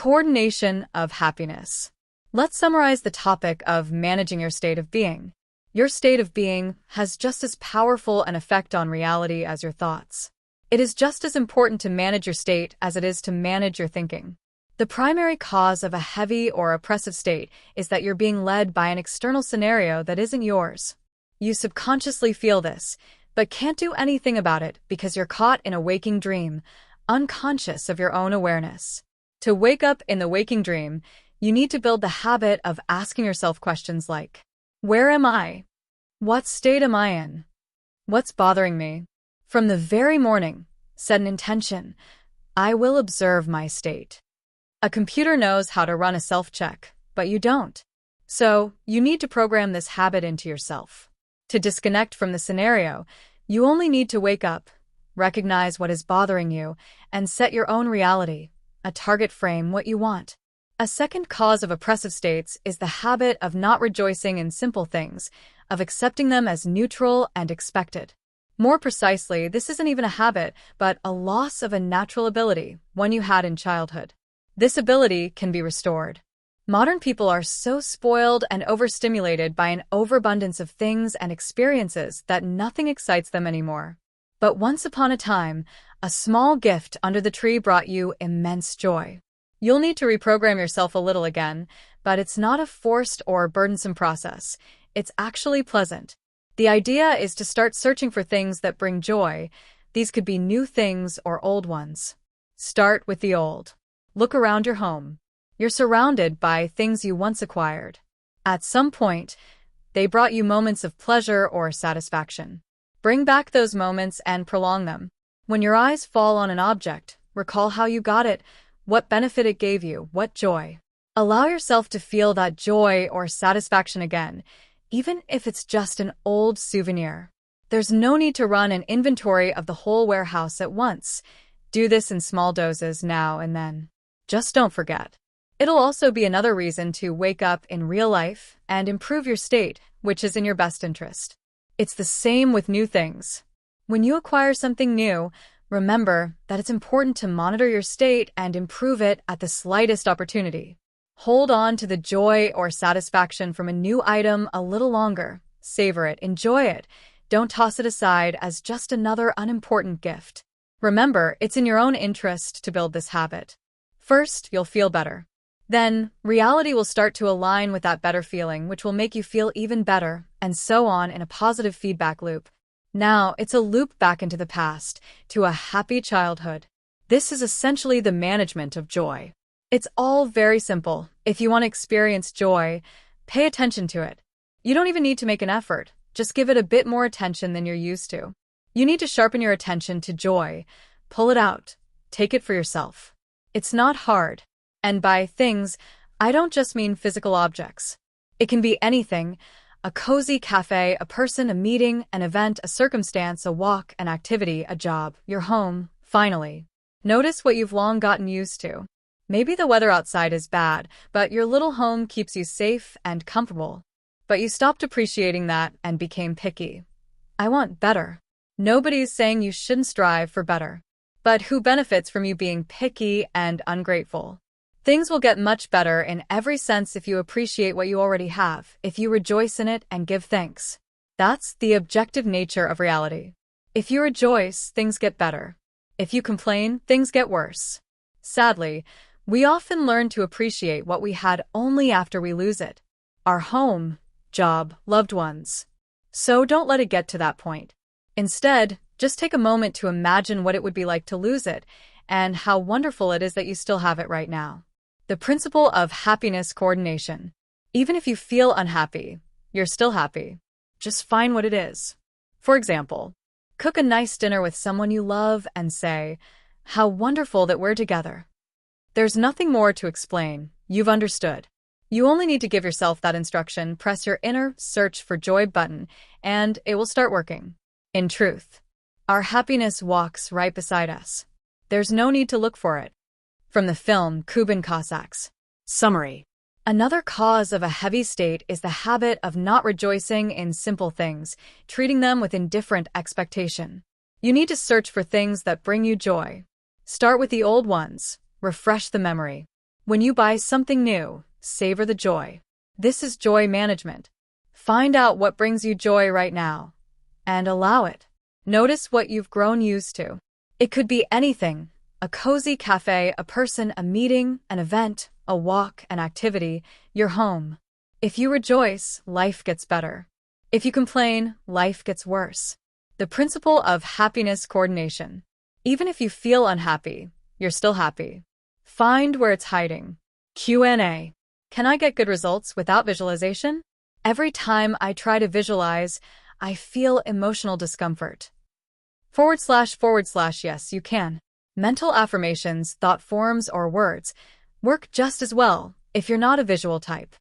Coordination of happiness. Let's summarize the topic of managing your state of being. Your state of being has just as powerful an effect on reality as your thoughts. It is just as important to manage your state as it is to manage your thinking. The primary cause of a heavy or oppressive state is that you're being led by an external scenario that isn't yours. You subconsciously feel this, but can't do anything about it because you're caught in a waking dream, unconscious of your own awareness. To wake up in the waking dream, you need to build the habit of asking yourself questions like, where am I? What state am I in? What's bothering me? From the very morning, set an intention. I will observe my state. A computer knows how to run a self-check, but you don't. So, you need to program this habit into yourself. To disconnect from the scenario, you only need to wake up, recognize what is bothering you, and set your own reality, a target frame what you want. A second cause of oppressive states is the habit of not rejoicing in simple things, of accepting them as neutral and expected. More precisely, this isn't even a habit, but a loss of a natural ability, one you had in childhood. This ability can be restored. Modern people are so spoiled and overstimulated by an overabundance of things and experiences that nothing excites them anymore. But once upon a time, a small gift under the tree brought you immense joy. You'll need to reprogram yourself a little again, but it's not a forced or burdensome process. It's actually pleasant. The idea is to start searching for things that bring joy. These could be new things or old ones. Start with the old. Look around your home. You're surrounded by things you once acquired. At some point, they brought you moments of pleasure or satisfaction. Bring back those moments and prolong them. When your eyes fall on an object, recall how you got it, what benefit it gave you, what joy. Allow yourself to feel that joy or satisfaction again, even if it's just an old souvenir. There's no need to run an inventory of the whole warehouse at once. Do this in small doses now and then. Just don't forget. It'll also be another reason to wake up in real life and improve your state, which is in your best interest. It's the same with new things. When you acquire something new, remember that it's important to monitor your state and improve it at the slightest opportunity. Hold on to the joy or satisfaction from a new item a little longer. Savor it, enjoy it. Don't toss it aside as just another unimportant gift. Remember, it's in your own interest to build this habit. First, you'll feel better. Then, reality will start to align with that better feeling, which will make you feel even better, and so on in a positive feedback loop. Now, it's a loop back into the past, to a happy childhood. This is essentially the management of joy. It's all very simple. If you want to experience joy, pay attention to it. You don't even need to make an effort. Just give it a bit more attention than you're used to. You need to sharpen your attention to joy. Pull it out. Take it for yourself. It's not hard. And by things, I don't just mean physical objects. It can be anything: a cozy cafe, a person, a meeting, an event, a circumstance, a walk, an activity, a job, your home. Finally, notice what you've long gotten used to. Maybe the weather outside is bad, but your little home keeps you safe and comfortable. But you stopped appreciating that and became picky. I want better. Nobody's saying you shouldn't strive for better. But who benefits from you being picky and ungrateful? Things will get much better in every sense if you appreciate what you already have, if you rejoice in it and give thanks. That's the objective nature of reality. If you rejoice, things get better. If you complain, things get worse. Sadly, we often learn to appreciate what we had only after we lose it. Our home, job, loved ones. So don't let it get to that point. Instead, just take a moment to imagine what it would be like to lose it and how wonderful it is that you still have it right now. The principle of happiness coordination. Even if you feel unhappy, you're still happy. Just find what it is. For example, cook a nice dinner with someone you love and say, "How wonderful that we're together." There's nothing more to explain. You've understood. You only need to give yourself that instruction, press your inner search for joy button, and it will start working. In truth, our happiness walks right beside us. There's no need to look for it. From the film Kuban Cossacks. Summary. Another cause of a heavy state is the habit of not rejoicing in simple things, treating them with indifferent expectation. You need to search for things that bring you joy. Start with the old ones. Refresh the memory. When you buy something new, savor the joy. This is joy management. Find out what brings you joy right now and allow it. Notice what you've grown used to. It could be anything: a cozy cafe, a person, a meeting, an event, a walk, an activity, your home. If you rejoice, life gets better. If you complain, life gets worse. The principle of happiness coordination. Even if you feel unhappy, you're still happy. Find where it's hiding. Q&A. Can I get good results without visualization? Every time I try to visualize, I feel emotional discomfort. // Yes, you can. Mental affirmations, thought forms, or words work just as well if you're not a visual type.